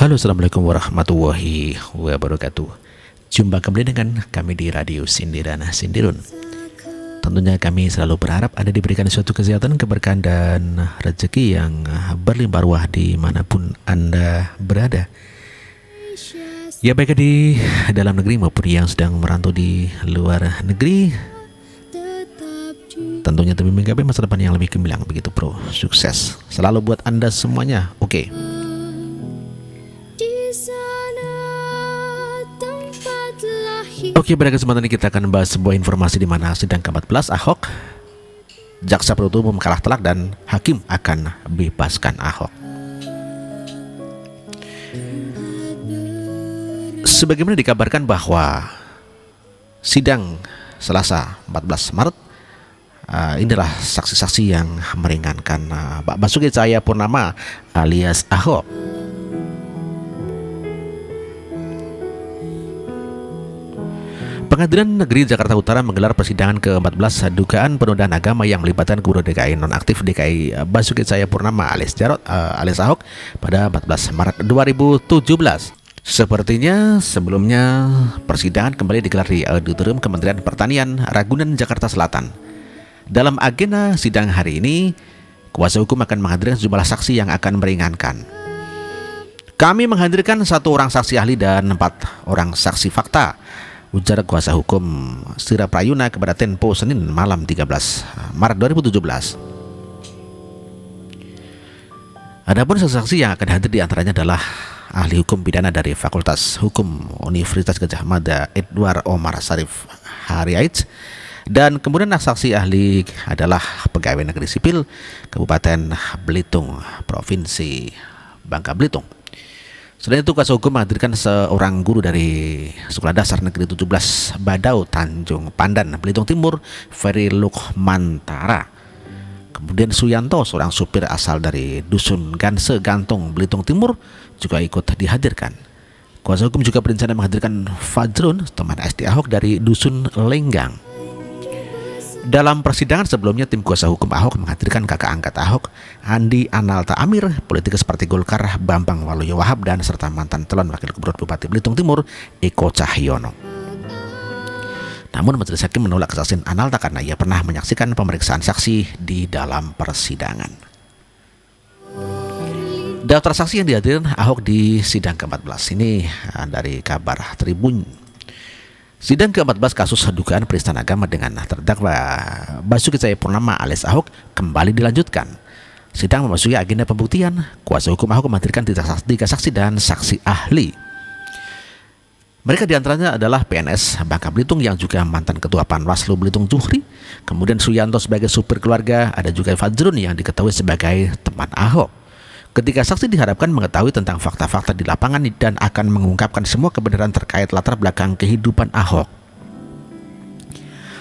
Halo, assalamualaikum warahmatullahi wabarakatuh. Jumpa kembali dengan kami di Radio Sindiran Sindirun. Tentunya kami selalu berharap Anda diberikan suatu kesehatan, keberkahan, dan rezeki yang berlimpah ruah dimanapun Anda berada. Ya, baik di dalam negeri maupun yang sedang merantau di luar negeri, tentunya demi menggapai masa depan yang lebih gemilang, begitu bro. Sukses selalu buat Anda semuanya. Oke. Oke, pada kesempatan ini kita akan membahas sebuah informasi di mana sidang ke-14 Ahok, jaksa penuntut umum kalah telak dan hakim akan bebaskan Ahok. Sebagaimana dikabarkan bahwa sidang Selasa 14 Maret, inilah saksi-saksi yang meringankan Pak Basuki Cahayapurnama alias Ahok. Pengadilan Negeri Jakarta Utara menggelar persidangan ke-14 dugaan penodaan agama yang melibatkan Gubernur DKI nonaktif DKI Basuki Cahayapurnama alias Jarot alias Ahok pada 14 Maret 2017. Sepertinya sebelumnya persidangan kembali digelar di Auditorium Kementerian Pertanian, Ragunan, Jakarta Selatan. Dalam agenda sidang hari ini, kuasa hukum akan menghadirkan sejumlah saksi yang akan meringankan. Kami menghadirkan 1 orang saksi ahli dan 4 orang saksi fakta, ujar kuasa hukum Sira Prayuna kepada Tempo Senin malam 13 Maret 2017. Adapun saksi yang akan hadir diantaranya adalah ahli hukum pidana dari Fakultas Hukum Universitas Gadjah Mada Edward Omar Sarif Hariait, dan kemudian saksi ahli adalah pegawai negeri sipil Kabupaten Belitung, Provinsi Bangka Belitung. Selain itu, kuasa hukum menghadirkan seorang guru dari Sekolah Dasar Negeri 17 Badau Tanjung Pandan, Belitung Timur, Ferry Lukmantara. Kemudian Suyanto, seorang supir asal dari Dusun Ganse Gantung, Belitung Timur, juga ikut dihadirkan. Kuasa hukum juga berencana menghadirkan Fajrun, teman SD Ahok dari Dusun Lenggang. Dalam persidangan sebelumnya, tim kuasa hukum Ahok menghadirkan kakak angkat Ahok, Andi Analta Amir, politikus Partai Golkar Bambang Waluyo Wahab, dan serta mantan calon wakil gubernur Bupati Belitung Timur Eko Cahyono. Namun majelis hakim menolak kesaksian Analta karena ia pernah menyaksikan pemeriksaan saksi di dalam persidangan. Daftar saksi yang dihadirkan Ahok di sidang ke-14 ini dari kabar Tribun. Sidang ke-14 kasus dugaan penistaan agama dengan terdakwa Basuki Cahayapurnama alias Ahok kembali dilanjutkan. Sidang memasuki agenda pembuktian. Kuasa hukum Ahok menghadirkan 3 saksi dan saksi ahli. Mereka diantaranya adalah PNS Bangka Belitung yang juga mantan ketua Panwaslu Belitung Juhri. Kemudian Suyanto sebagai supir keluarga, ada juga Fajrun yang diketahui sebagai teman Ahok. Ketiga saksi diharapkan mengetahui tentang fakta-fakta di lapangan dan akan mengungkapkan semua kebenaran terkait latar belakang kehidupan Ahok.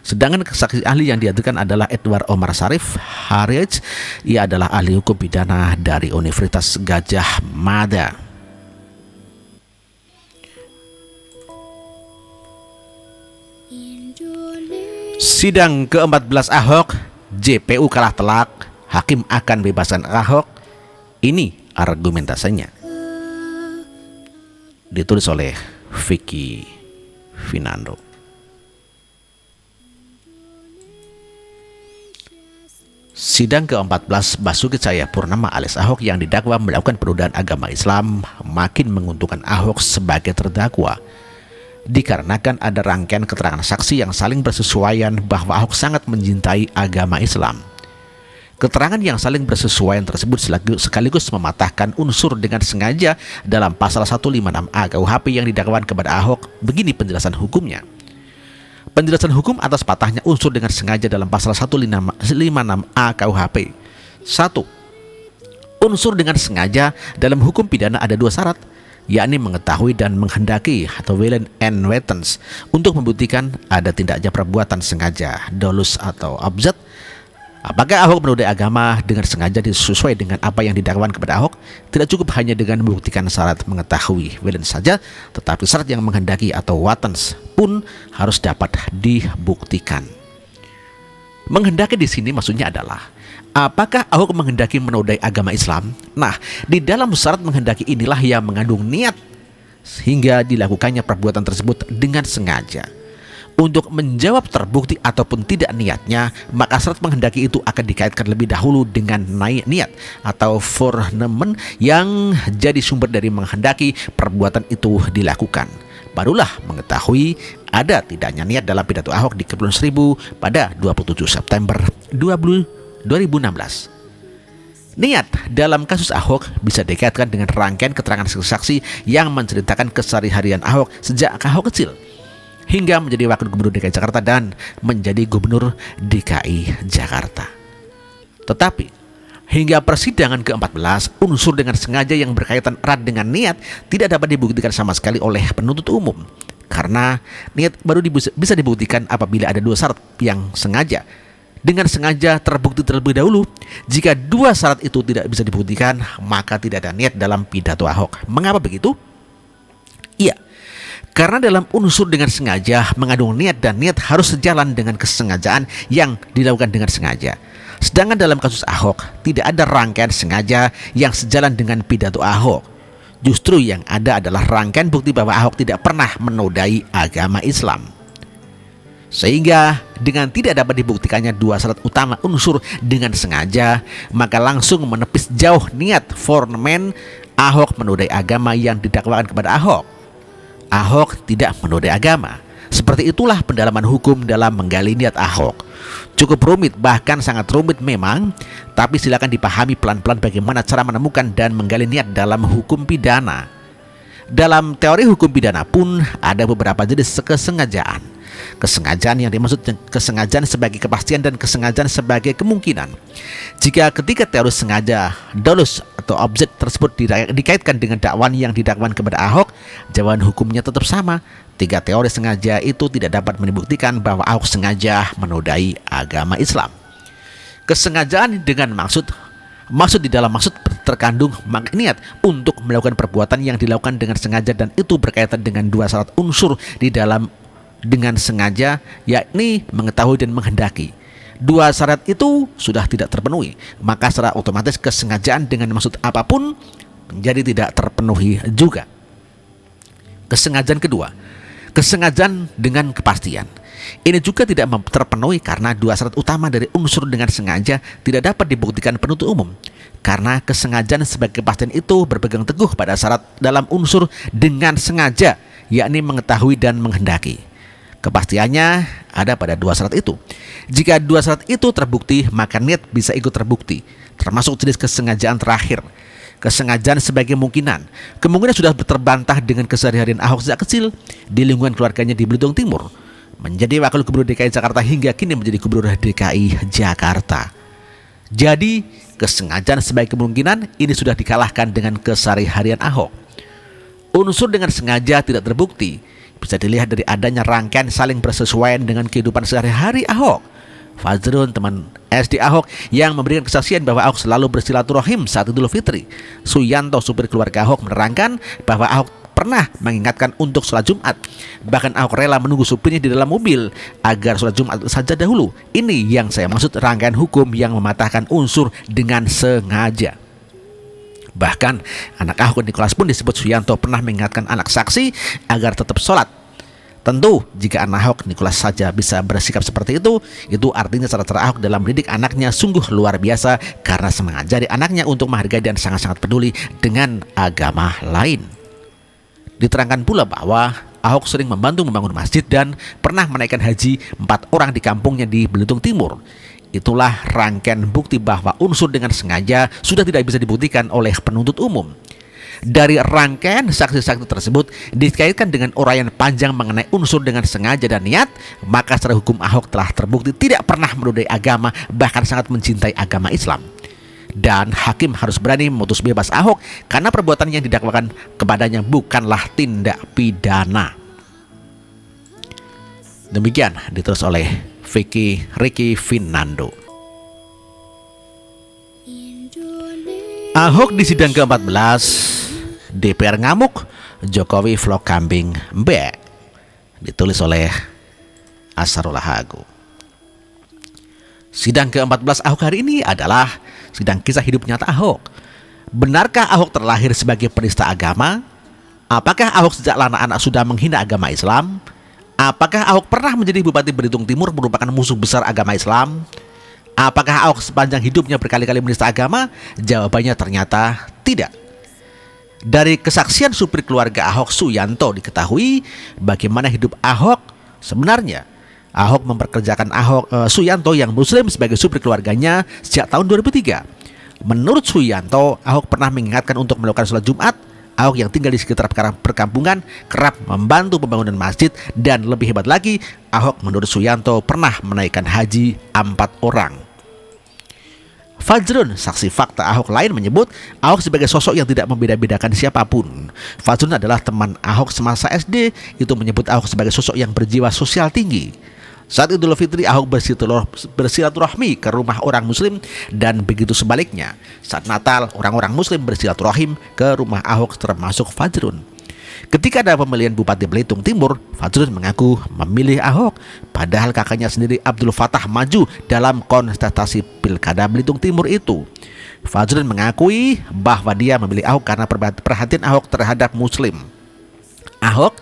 Sedangkan saksi ahli yang dihadirkan adalah Edward Omar Sarif Hariait. Ia adalah ahli hukum pidana dari Universitas Gadjah Mada. Sidang ke-14 Ahok, JPU kalah telak, hakim akan bebaskan Ahok. Ini argumentasinya. Ditulis oleh Vicky Finando. Sidang ke-14 Basuki Cahayapurnama alias Ahok yang didakwa melakukan penodaan agama Islam makin menguntungkan Ahok sebagai terdakwa, dikarenakan ada rangkaian keterangan saksi yang saling bersesuaian bahwa Ahok sangat mencintai agama Islam. Keterangan yang saling bersesuaian tersebut sekaligus mematahkan unsur dengan sengaja dalam pasal 156A KUHP yang didakwakan kepada Ahok. Begini penjelasan hukumnya. Penjelasan hukum atas patahnya unsur dengan sengaja dalam pasal 156A KUHP. 1. Unsur dengan sengaja dalam hukum pidana ada 2 syarat, yakni mengetahui dan menghendaki atau willing and wantons untuk membuktikan ada tidaknya perbuatan sengaja, dolus atau abjad. Apakah Ahok menodai agama dengan sengaja sesuai dengan apa yang didakwakan kepada Ahok? Tidak cukup hanya dengan membuktikan syarat mengetahui willing saja, tetapi syarat yang menghendaki atau wantons pun harus dapat dibuktikan. Menghendaki di sini maksudnya adalah, apakah Ahok menghendaki menodai agama Islam? Nah, di dalam syarat menghendaki inilah yang mengandung niat sehingga dilakukannya perbuatan tersebut dengan sengaja. Untuk menjawab terbukti ataupun tidak niatnya, maka syarat menghendaki itu akan dikaitkan lebih dahulu dengan niat atau foreknowledge yang jadi sumber dari menghendaki perbuatan itu dilakukan. Barulah mengetahui ada tidaknya niat dalam pidato Ahok di Kepulauan Seribu pada 27 September 2016. Niat dalam kasus Ahok bisa dikaitkan dengan rangkaian keterangan saksi yang menceritakan keseharian Ahok sejak Ahok kecil hingga menjadi Wakil Gubernur DKI Jakarta dan menjadi Gubernur DKI Jakarta. Tetapi hingga persidangan ke-14, unsur dengan sengaja yang berkaitan erat dengan niat tidak dapat dibuktikan sama sekali oleh penuntut umum. Karena niat baru bisa dibuktikan apabila ada dua syarat yang sengaja. Dengan sengaja terbukti terlebih dahulu. Jika dua syarat itu tidak bisa dibuktikan, maka tidak ada niat dalam pidato Ahok. Mengapa begitu? Iya, karena dalam unsur dengan sengaja mengandung niat dan niat harus sejalan dengan kesengajaan yang dilakukan dengan sengaja. Sedangkan dalam kasus Ahok tidak ada rangkaian sengaja yang sejalan dengan pidato Ahok. Justru yang ada adalah rangkaian bukti bahwa Ahok tidak pernah menodai agama Islam. Sehingga dengan tidak dapat dibuktikannya dua syarat utama unsur dengan sengaja, maka langsung menepis jauh niat foreman Ahok menodai agama yang didakwakan kepada Ahok. Ahok tidak menodai agama. Seperti itulah pendalaman hukum dalam menggali niat Ahok. Cukup rumit, bahkan sangat rumit memang, tapi silakan dipahami pelan-pelan bagaimana cara menemukan dan menggali niat dalam hukum pidana. Dalam teori hukum pidana pun ada beberapa jenis kesengajaan. Kesengajaan yang dimaksud kesengajaan sebagai kepastian dan kesengajaan sebagai kemungkinan. Jika ketika teori sengaja, dolus atau objek tersebut dikaitkan dengan dakwaan yang didakwakan kepada Ahok, jawaban hukumnya tetap sama. Tiga teori sengaja itu tidak dapat membuktikan bahwa Ahok sengaja menodai agama Islam. Kesengajaan dengan maksud di dalam maksud terkandung niat untuk melakukan perbuatan yang dilakukan dengan sengaja dan itu berkaitan dengan dua syarat unsur di dalam dengan sengaja, yakni mengetahui dan menghendaki. Dua syarat itu sudah tidak terpenuhi, maka secara otomatis kesengajaan dengan maksud apapun menjadi tidak terpenuhi juga. Kesengajaan kedua, kesengajaan dengan kepastian. Ini juga tidak terpenuhi karena dua syarat utama dari unsur dengan sengaja tidak dapat dibuktikan penuntut umum. Karena kesengajaan sebagai kepastian itu berpegang teguh pada syarat dalam unsur dengan sengaja, yakni mengetahui dan menghendaki. Kepastiannya ada pada dua syarat itu. Jika dua syarat itu terbukti, maka niat bisa ikut terbukti, termasuk jenis kesengajaan terakhir. Kesengajaan sebagai kemungkinan sudah terbantah dengan keseharian Ahok sejak kecil di lingkungan keluarganya di Belitung Timur, menjadi Wakil Gubernur DKI Jakarta hingga kini menjadi Gubernur DKI Jakarta. Jadi kesengajaan sebagai kemungkinan ini sudah dikalahkan dengan keseharian Ahok. Unsur dengan sengaja tidak terbukti bisa dilihat dari adanya rangkaian saling bersesuaian dengan kehidupan sehari-hari Ahok. Fazrun, teman SD Ahok yang memberikan kesaksian bahwa Ahok selalu bersilaturahim saat Idul Fitri. Suyanto, supir keluarga Ahok, menerangkan bahwa Ahok pernah mengingatkan untuk sholat Jumat. Bahkan Ahok rela menunggu supirnya di dalam mobil agar sholat Jumat saja dahulu. Ini yang saya maksud rangkaian hukum yang mematahkan unsur dengan sengaja. Bahkan anak Ahok Nikolas pun disebut Suyanto pernah mengingatkan anak saksi agar tetap sholat. Tentu jika anak Ahok Nikolas saja bisa bersikap seperti itu artinya cara-cara Ahok dalam mendidik anaknya sungguh luar biasa karena mengajari anaknya untuk menghargai dan sangat-sangat peduli dengan agama lain. Diterangkan pula bahwa Ahok sering membantu membangun masjid dan pernah menaikkan haji 4 orang di kampungnya di Belitung Timur. Itulah rangkaian bukti bahwa unsur dengan sengaja sudah tidak bisa dibuktikan oleh penuntut umum. Dari rangkaian saksi-saksi tersebut dikaitkan dengan uraian panjang mengenai unsur dengan sengaja dan niat, maka secara hukum Ahok telah terbukti tidak pernah menodai agama, bahkan sangat mencintai agama Islam. Dan hakim harus berani memutus bebas Ahok karena perbuatan yang didakwakan kepadanya bukanlah tindak pidana. Demikian ditulis oleh Ricky Finando. Ahok di sidang ke-14, DPR ngamuk, Jokowi vlog kambing mbek. Ditulis oleh Asarullah Hagu. Sidang ke-14 Ahok hari ini adalah sidang kisah hidup nyata Ahok. Benarkah Ahok terlahir sebagai penista agama? Apakah Ahok sejak anak-anak sudah menghina agama Islam? Apakah Ahok pernah menjadi Bupati Belitung Timur merupakan musuh besar agama Islam? Apakah Ahok sepanjang hidupnya berkali-kali menista agama? Jawabannya ternyata tidak. Dari kesaksian supir keluarga Ahok Suyanto diketahui bagaimana hidup Ahok sebenarnya. Ahok memperkerjakan Suyanto yang muslim sebagai supir keluarganya sejak tahun 2003. Menurut Suyanto, Ahok pernah mengingatkan untuk melakukan sholat Jumat. Ahok yang tinggal di sekitar perkampungan kerap membantu pembangunan masjid, dan lebih hebat lagi, Ahok menurut Suyanto pernah menaikkan haji 4 orang. Fajrun, saksi fakta Ahok lain, menyebut Ahok sebagai sosok yang tidak membeda-bedakan siapapun. Fajrun adalah teman Ahok semasa SD, itu menyebut Ahok sebagai sosok yang berjiwa sosial tinggi. Saat Idul Fitri, Ahok bersilaturahmi ke rumah orang muslim, dan begitu sebaliknya. Saat Natal, orang-orang muslim bersilaturahim ke rumah Ahok, termasuk Fajrun. Ketika ada pemilihan Bupati Belitung Timur, Fajrun mengaku memilih Ahok, padahal kakaknya sendiri Abdul Fatah maju dalam kontestasi Pilkada Belitung Timur itu. Fajrun mengakui bahwa dia memilih Ahok karena perhatian Ahok terhadap muslim. Ahok,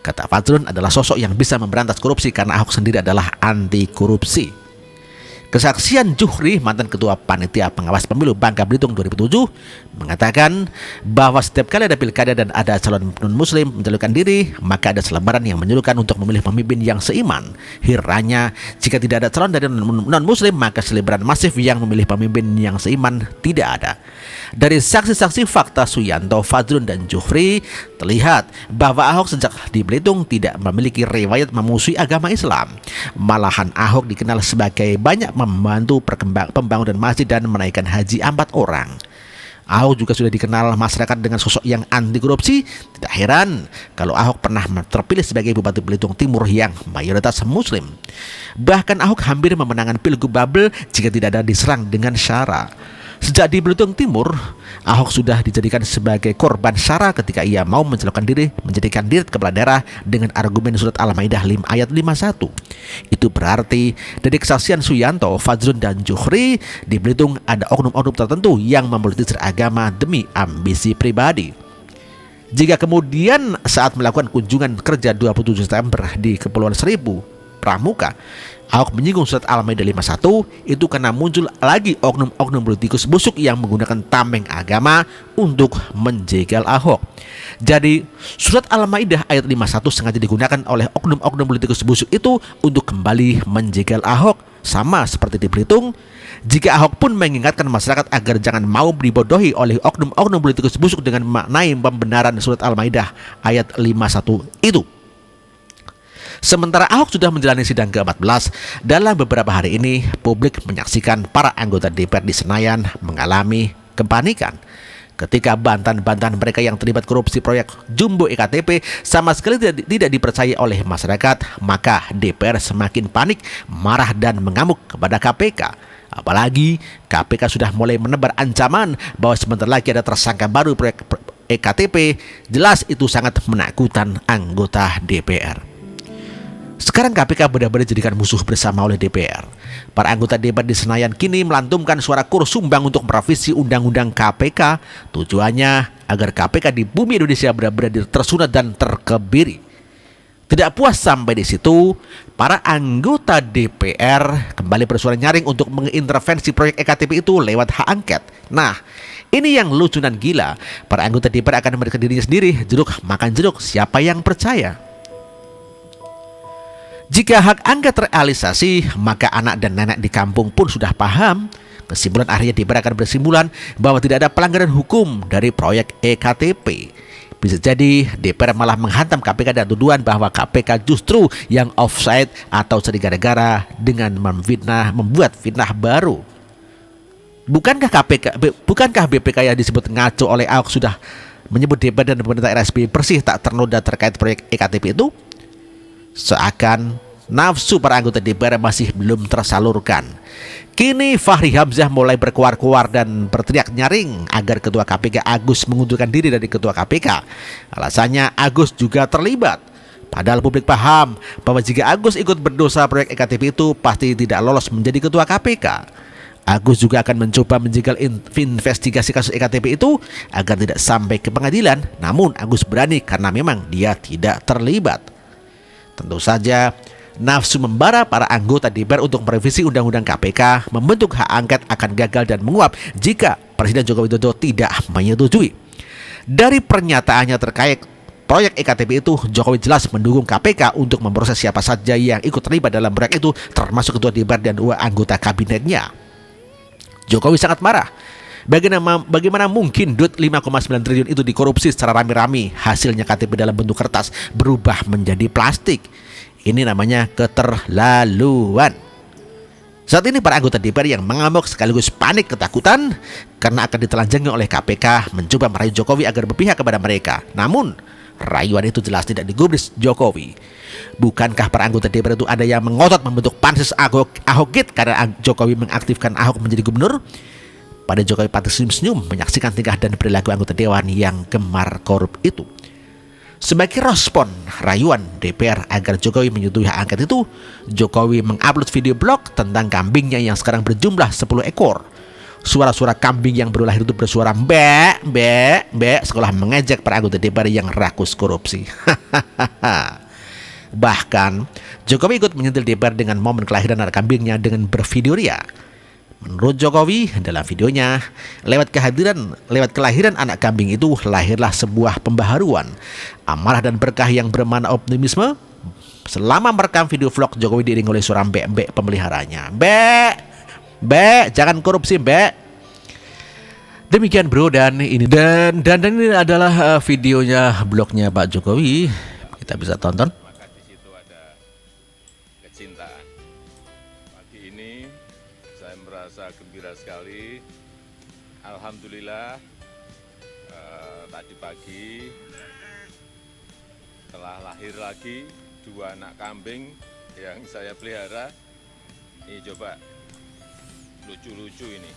kata Fajrun, adalah sosok yang bisa memberantas korupsi karena Ahok sendiri adalah anti korupsi. Kesaksian Juhri, mantan ketua panitia pengawas pemilu Bangka Belitung 2007, mengatakan bahwa setiap kali ada pilkada dan ada calon non-muslim mencalonkan diri, maka ada selebaran yang menyuruhkan untuk memilih pemimpin yang seiman. Hiranya, jika tidak ada calon dari non-muslim, maka selebaran masif yang memilih pemimpin yang seiman tidak ada. Dari saksi-saksi fakta Suyanto, Fajrun, dan Juhri, terlihat bahwa Ahok sejak di Belitung tidak memiliki riwayat memusuhi agama Islam. Malahan Ahok dikenal sebagai banyak membantu pembangunan masjid dan menaikkan haji 4 orang. Ahok juga sudah dikenal masyarakat dengan sosok yang anti korupsi. Tidak heran kalau Ahok pernah terpilih sebagai Bupati Belitung Timur yang mayoritas muslim. Bahkan Ahok hampir memenangkan Pilgub Babel jika tidak ada diserang dengan SARA. Sejak di Belitung Timur, Ahok sudah dijadikan sebagai korban SARA ketika ia mau menjadikan diri kepala daerah dengan argumen surat Al-Maidah ayat 51. Itu berarti dari kesaksian Suyanto, Fajrun, dan Juhri, di Belitung ada oknum-oknum tertentu yang mempolitisir agama demi ambisi pribadi. Jika kemudian saat melakukan kunjungan kerja 27 September di Kepulauan Seribu, Pramuka, Ahok menyinggung surat Al-Maidah 51, itu karena muncul lagi oknum-oknum politikus busuk yang menggunakan tameng agama untuk menjegal Ahok. Jadi surat Al-Maidah ayat 51 sengaja digunakan oleh oknum-oknum politikus busuk itu untuk kembali menjegal Ahok. Sama seperti di Belitung, jika Ahok pun mengingatkan masyarakat agar jangan mau dibodohi oleh oknum-oknum politikus busuk dengan memaknai pembenaran surat Al-Maidah ayat 51 itu. Sementara Ahok sudah menjalani sidang ke-14, dalam beberapa hari ini publik menyaksikan para anggota DPR di Senayan mengalami kepanikan. Ketika bantahan-bantahan mereka yang terlibat korupsi proyek Jumbo EKTP sama sekali tidak dipercaya oleh masyarakat, maka DPR semakin panik, marah, dan mengamuk kepada KPK. Apalagi KPK sudah mulai menebar ancaman bahwa sebentar lagi ada tersangka baru proyek EKTP. Jelas itu sangat menakutkan anggota DPR. Sekarang KPK benar-benar dijadikan musuh bersama oleh DPR. Para anggota DPR di Senayan kini melantunkan suara kur sumbang untuk merevisi Undang-Undang KPK. Tujuannya agar KPK di bumi Indonesia benar-benar tersunat dan terkebiri. Tidak puas sampai di situ, para anggota DPR kembali bersuara nyaring untuk mengintervensi proyek EKTP itu lewat hak angket. Nah, ini yang lucu dan gila. Para anggota DPR akan memberikan dirinya sendiri, jeruk makan jeruk, siapa yang percaya? Jika hak angket terrealisasi, maka anak dan nenek di kampung pun sudah paham. Kesimpulan akhirnya DPR akan bersimpulan bahwa tidak ada pelanggaran hukum dari proyek EKTP. Bisa jadi DPR malah menghantam KPK dan tuduhan bahwa KPK justru yang offside atau sedih gara-gara dengan membuat fitnah baru. Bukankah BPK yang disebut ngaco oleh Ahok sudah menyebut DPR dan pemerintah RSP bersih tak ternoda terkait proyek EKTP itu? Seakan nafsu para anggota DPR masih belum tersalurkan. Kini Fahri Hamzah mulai berkuar-kuar dan berteriak nyaring agar Ketua KPK Agus mengundurkan diri dari Ketua KPK. Alasannya Agus juga terlibat. Padahal publik paham bahwa jika Agus ikut berdosa proyek EKTP itu pasti tidak lolos menjadi ketua KPK. Agus juga akan mencoba menjegal investigasi kasus EKTP itu agar tidak sampai ke pengadilan. Namun Agus berani karena memang dia tidak terlibat. Tentu saja nafsu membara para anggota DPR untuk merevisi Undang-Undang KPK membentuk hak angket akan gagal dan menguap jika Presiden Joko Widodo tidak menyetujui. Dari pernyataannya terkait proyek EKTP itu, Jokowi jelas mendukung KPK untuk memproses siapa saja yang ikut terlibat dalam proyek itu, termasuk ketua DPR dan 2 anggota kabinetnya. Jokowi sangat marah. Bagaimana mungkin duit 5,9 triliun itu dikorupsi secara rame-rame, hasilnya KTP dalam bentuk kertas berubah menjadi plastik. Ini namanya keterlaluan. Saat ini para anggota DPR yang mengamuk sekaligus panik ketakutan karena akan ditelanjangi oleh KPK mencoba merayu Jokowi agar berpihak kepada mereka. Namun rayuan itu jelas tidak digubris Jokowi. Bukankah para anggota DPR itu ada yang mengotot membentuk pansus Ahokgate karena Jokowi mengaktifkan Ahok menjadi gubernur? Pada Jokowi patut senyum-senyum menyaksikan tingkah dan perilaku anggota dewan yang gemar korup itu. Sebagai respon rayuan DPR agar Jokowi menyetujui hak angket itu, Jokowi mengupload video blog tentang kambingnya yang sekarang berjumlah 10 ekor. Suara-suara kambing yang baru lahir itu bersuara mbek, mbek, mbek, seolah mengejek para anggota DPR yang rakus korupsi. Bahkan Jokowi ikut menyentil DPR dengan momen kelahiran anak kambingnya dengan bervideo ria. Menurut Jokowi, dalam videonya, lewat kelahiran anak kambing itu lahirlah sebuah pembaharuan, amarah dan berkah yang bermakna optimisme. Selama merekam video vlog, Jokowi diiringi oleh suara mbek-mbek pemeliharanya. Mbek, mbek, jangan korupsi mbek. Demikian bro, dan ini adalah videonya blognya Pak Jokowi. Kita bisa tonton. Maka di situ ada kecintaan. Pagi ini saya merasa gembira sekali. Alhamdulillah tadi pagi telah lahir lagi 2 anak kambing yang saya pelihara. Ini coba lucu-lucu ini.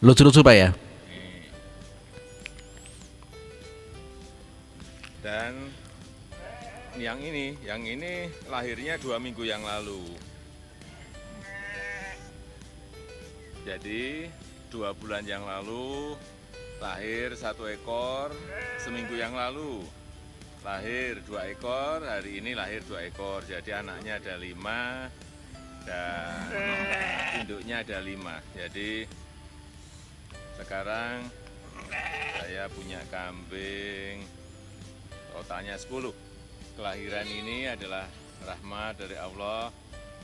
Lucu-lucu Pak ya? Dan yang ini lahirnya 2 minggu yang lalu. Jadi 2 bulan yang lalu lahir 1 ekor, seminggu yang lalu lahir 2 ekor, hari ini lahir 2 ekor. Jadi anaknya ada 5 dan induknya ada 5. Jadi sekarang saya punya kambing totalnya 10. Kelahiran ini adalah rahmat dari Allah,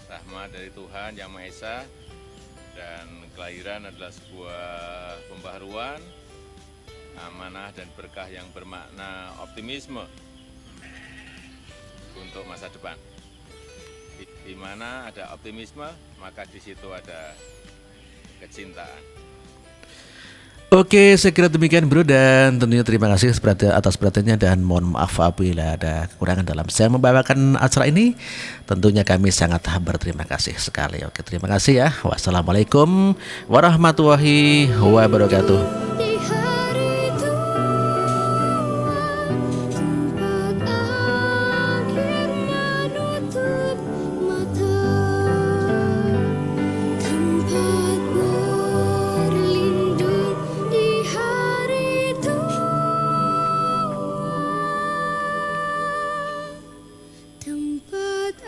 rahmat dari Tuhan Yang Maha Esa, dan kelahiran adalah sebuah pembaharuan, amanah dan berkah yang bermakna optimisme untuk masa depan. Di mana ada optimisme, maka di situ ada kecintaan. Oke, saya kira demikian bro, dan tentunya terima kasih atas perhatiannya dan mohon maaf apabila ada kekurangan dalam saya membawakan acara ini. Tentunya kami sangat berterima kasih sekali. Oke, terima kasih ya. Wassalamualaikum warahmatullahi wabarakatuh. Tempat